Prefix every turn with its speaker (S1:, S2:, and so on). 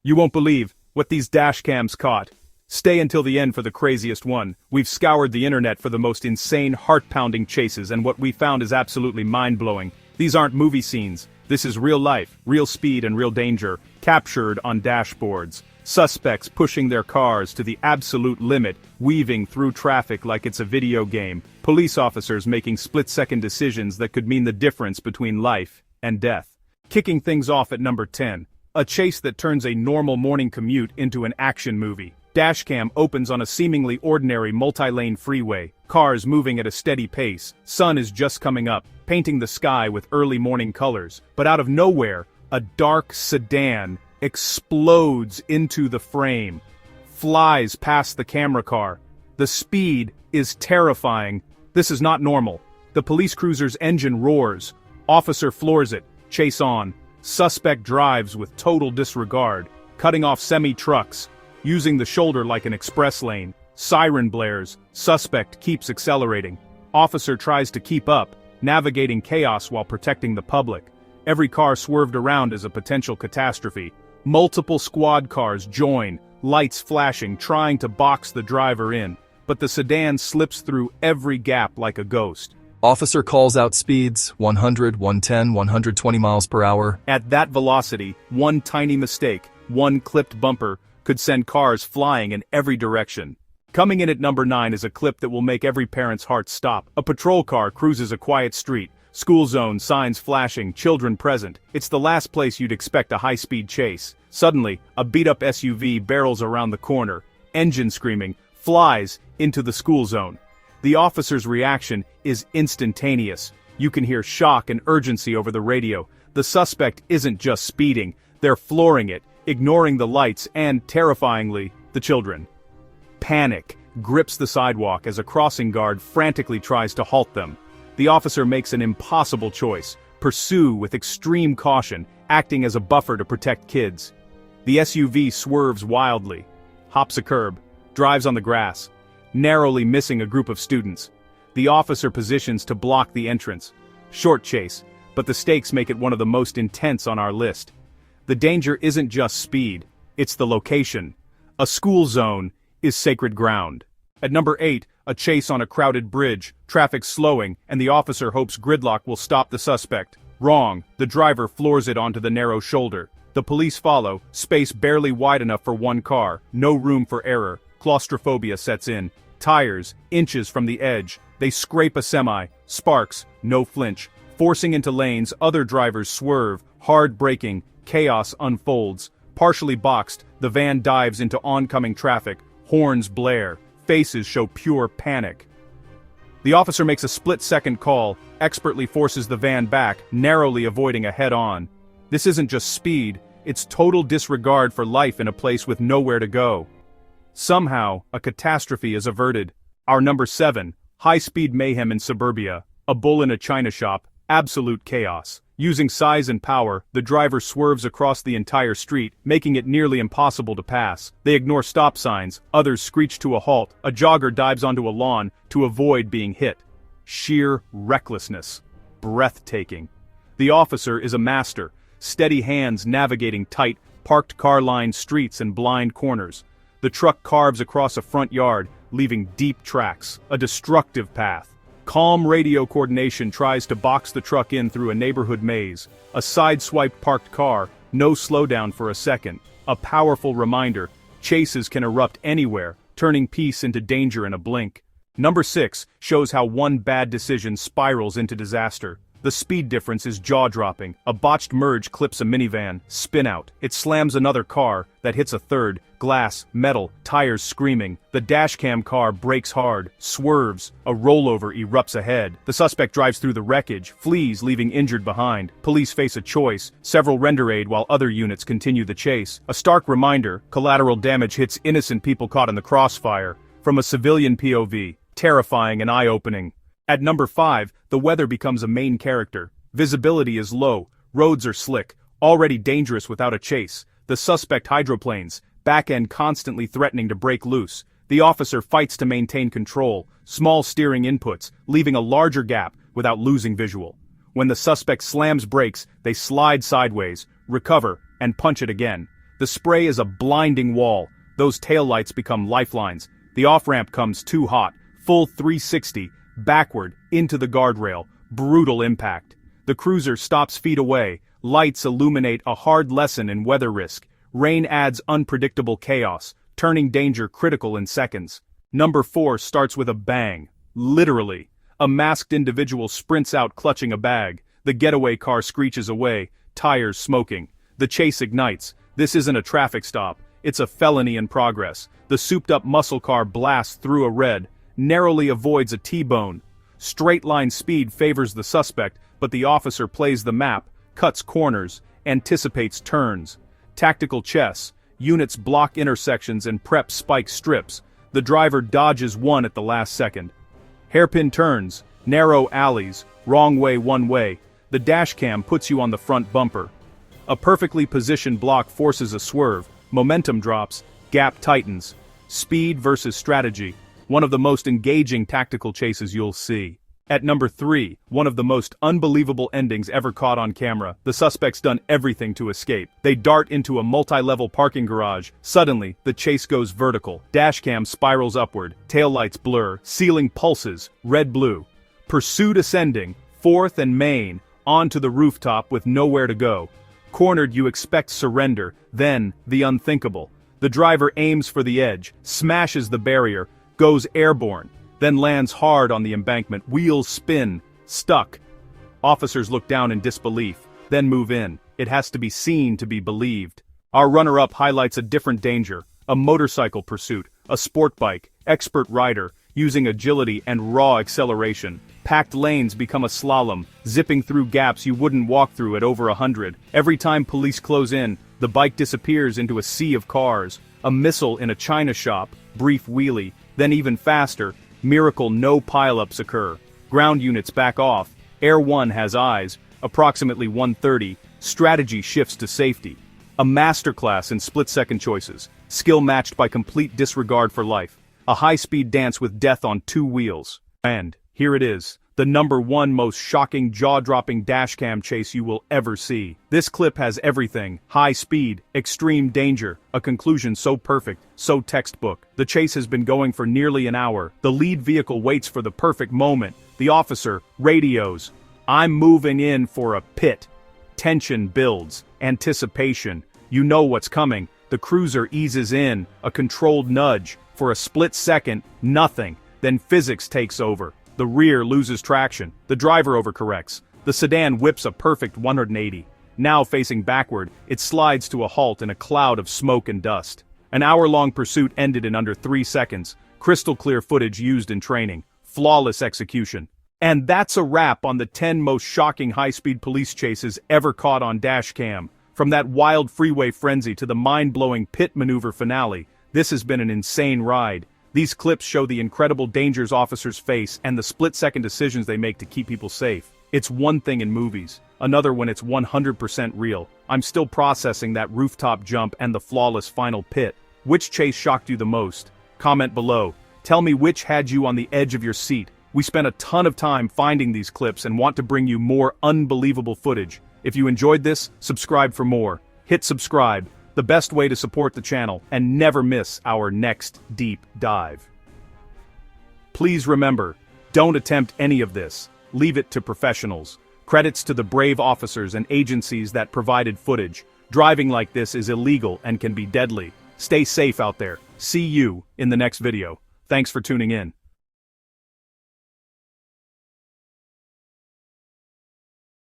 S1: You won't believe what these dash cams caught. Stay until the end for the craziest one. We've scoured the internet for the most insane, heart-pounding chases, and what we found is absolutely mind-blowing. These aren't movie scenes. This is real life, real speed and real danger, captured on dashboards. Suspects pushing their cars to the absolute limit, weaving through traffic like it's a video game. Police officers making split-second decisions that could mean the difference between life and death. Kicking things off at number 10. A chase that turns a normal morning commute into an action movie. Dashcam opens on a seemingly ordinary multi-lane freeway, cars moving at a steady pace, sun is just coming up, painting the sky with early morning colors, but out of nowhere, a dark sedan explodes into the frame, flies past the camera car. The speed is terrifying. This is not normal. The police cruiser's engine roars, officer floors it, chase on. Suspect drives with total disregard, cutting off semi-trucks, using the shoulder like an express lane. Siren blares, suspect keeps accelerating. Officer tries to keep up, navigating chaos while protecting the public. Every car swerved around as a potential catastrophe. Multiple squad cars join, lights flashing, trying to box the driver in, but the sedan slips through every gap like a ghost.
S2: Officer calls out speeds, 100, 110, 120 miles per hour.
S1: At that velocity, one tiny mistake, one clipped bumper, could send cars flying in every direction. Coming in at number 9 is a clip that will make every parent's heart stop. A patrol car cruises a quiet street, school zone, signs flashing, children present. It's the last place you'd expect a high-speed chase. Suddenly, a beat-up SUV barrels around the corner, engine screaming, flies into the school zone. The officer's reaction is instantaneous. You can hear shock and urgency over the radio. The suspect isn't just speeding, they're flooring it, ignoring the lights and, terrifyingly, the children. Panic grips the sidewalk as a crossing guard frantically tries to halt them. The officer makes an impossible choice: pursue with extreme caution, acting as a buffer to protect kids. The SUV swerves wildly, hops a curb, drives on the grass, narrowly missing a group of students. The officer positions to block the entrance. Short chase, but the stakes make it one of the most intense on our list. The danger isn't just speed, it's the location. A school zone is sacred ground. At number 8, a chase on a crowded bridge, traffic slowing, and the officer hopes gridlock will stop the suspect. Wrong, the driver floors it onto the narrow shoulder. The police follow, space barely wide enough for one car, no room for error. Claustrophobia sets in. Tires, inches from the edge. They scrape a semi, sparks, no flinch. Forcing into lanes, other drivers swerve, hard braking, chaos unfolds. Partially boxed, the van dives into oncoming traffic, horns blare, faces show pure panic. The officer makes a split-second call, expertly forces the van back, narrowly avoiding a head-on. This isn't just speed, it's total disregard for life in a place with nowhere to go. Somehow, a catastrophe is averted. Our number 7, high-speed mayhem in Suburbia. A bull in a china shop, absolute chaos. Using size and power, the driver swerves across the entire street, making it nearly impossible to pass. They ignore stop signs, others screech to a halt, a jogger dives onto a lawn to avoid being hit. Sheer recklessness. Breathtaking. The officer is a master, steady hands navigating tight, parked car-lined streets and blind corners. The truck carves across a front yard, leaving deep tracks, a destructive path. Calm radio coordination tries to box the truck in through a neighborhood maze. A side-swiped parked car, no slowdown for a second. A powerful reminder, chases can erupt anywhere, turning peace into danger in a blink. Number 6 shows how one bad decision spirals into disaster. The speed difference is jaw-dropping. A botched merge clips a minivan, spin out. It slams another car, that hits a third. Glass, metal, tires screaming. The dashcam car brakes hard, swerves. A rollover erupts ahead. The suspect drives through the wreckage, flees leaving injured behind. Police face a choice. Several render aid while other units continue the chase. A stark reminder, collateral damage hits innocent people caught in the crossfire. From a civilian POV, terrifying and eye-opening. At number 5, the weather becomes a main character. Visibility is low, roads are slick, already dangerous without a chase. The suspect hydroplanes, back end constantly threatening to break loose. The officer fights to maintain control, small steering inputs, leaving a larger gap without losing visual. When the suspect slams brakes, they slide sideways, recover, and punch it again. The The spray is a blinding wall. Those taillights become lifelines. The off-ramp comes too hot. Full 360, backward, into the guardrail. Brutal impact. The cruiser stops feet away. Lights illuminate a hard lesson in weather risk. Rain adds unpredictable chaos, turning danger critical in seconds. Number 4 starts with a bang. Literally. A masked individual sprints out clutching a bag. The getaway car screeches away, tires smoking. The chase ignites. This isn't a traffic stop. It's a felony in progress. The souped-up muscle car blasts through a red, narrowly avoids a T-bone. Straight-line speed favors the suspect, but the officer plays the map, cuts corners, anticipates turns. Tactical chess. Units block intersections and prep spike strips. The driver dodges one at the last second. Hairpin turns, narrow alleys, wrong way one way. The dashcam puts you on the front bumper. A perfectly positioned block forces a swerve, momentum drops, gap tightens. Speed versus strategy, one of the most engaging tactical chases you'll see. At number 3, one of the most unbelievable endings ever caught on camera. The suspect's done everything to escape. They dart into a multi-level parking garage. Suddenly, the chase goes vertical. Dashcam spirals upward, taillights blur, ceiling pulses, red-blue. Pursuit ascending, 4th and Main, onto the rooftop with nowhere to go. Cornered, you expect surrender, then the unthinkable. The driver aims for the edge, smashes the barrier, goes airborne, then lands hard on the embankment, wheels spin, stuck. Officers look down in disbelief, then move in. It has to be seen to be believed. Our runner-up highlights a different danger, a motorcycle pursuit, a sport bike, expert rider, using agility and raw acceleration. Packed lanes become a slalom, zipping through gaps you wouldn't walk through at over 100. Every time police close in, the bike disappears into a sea of cars. A missile in a china shop, brief wheelie, then even faster, miracle no pileups occur. Ground units back off, Air 1 has eyes, approximately 130, strategy shifts to safety. A masterclass in split-second choices, skill matched by complete disregard for life. A high-speed dance with death on 2 wheels. And here it is, the number 1 most shocking jaw-dropping dashcam chase you will ever see. This clip has everything: high speed, extreme danger, a conclusion so perfect, so textbook. The chase has been going for nearly an hour. The lead vehicle waits for the perfect moment. The officer radios, "I'm moving in for a pit." Tension builds, anticipation. You know what's coming. The cruiser eases in, a controlled nudge. For a split second, nothing. Then physics takes over. The rear loses traction. The driver overcorrects. The sedan whips a perfect 180. Now facing backward, it slides to a halt in a cloud of smoke and dust. An hour-long pursuit ended in under 3 seconds. Crystal clear footage used in training. Flawless execution. And that's a wrap on the 10 most shocking high-speed police chases ever caught on dashcam. From that wild freeway frenzy to the mind-blowing pit maneuver finale, this has been an insane ride. These clips show the incredible dangers officers face and the split-second decisions they make to keep people safe. It's one thing in movies, another when it's 100% real. I'm still processing that rooftop jump and the flawless final pit. Which chase shocked you the most? Comment below. Tell me which had you on the edge of your seat. We spent a ton of time finding these clips and want to bring you more unbelievable footage. If you enjoyed this, subscribe for more. Hit subscribe, the best way to support the channel, and never miss our next deep dive. Please remember, don't attempt any of this. Leave it to professionals. Credits to the brave officers and agencies that provided footage. Driving like this is illegal and can be deadly. Stay safe out there. See you in the next video. Thanks for tuning in.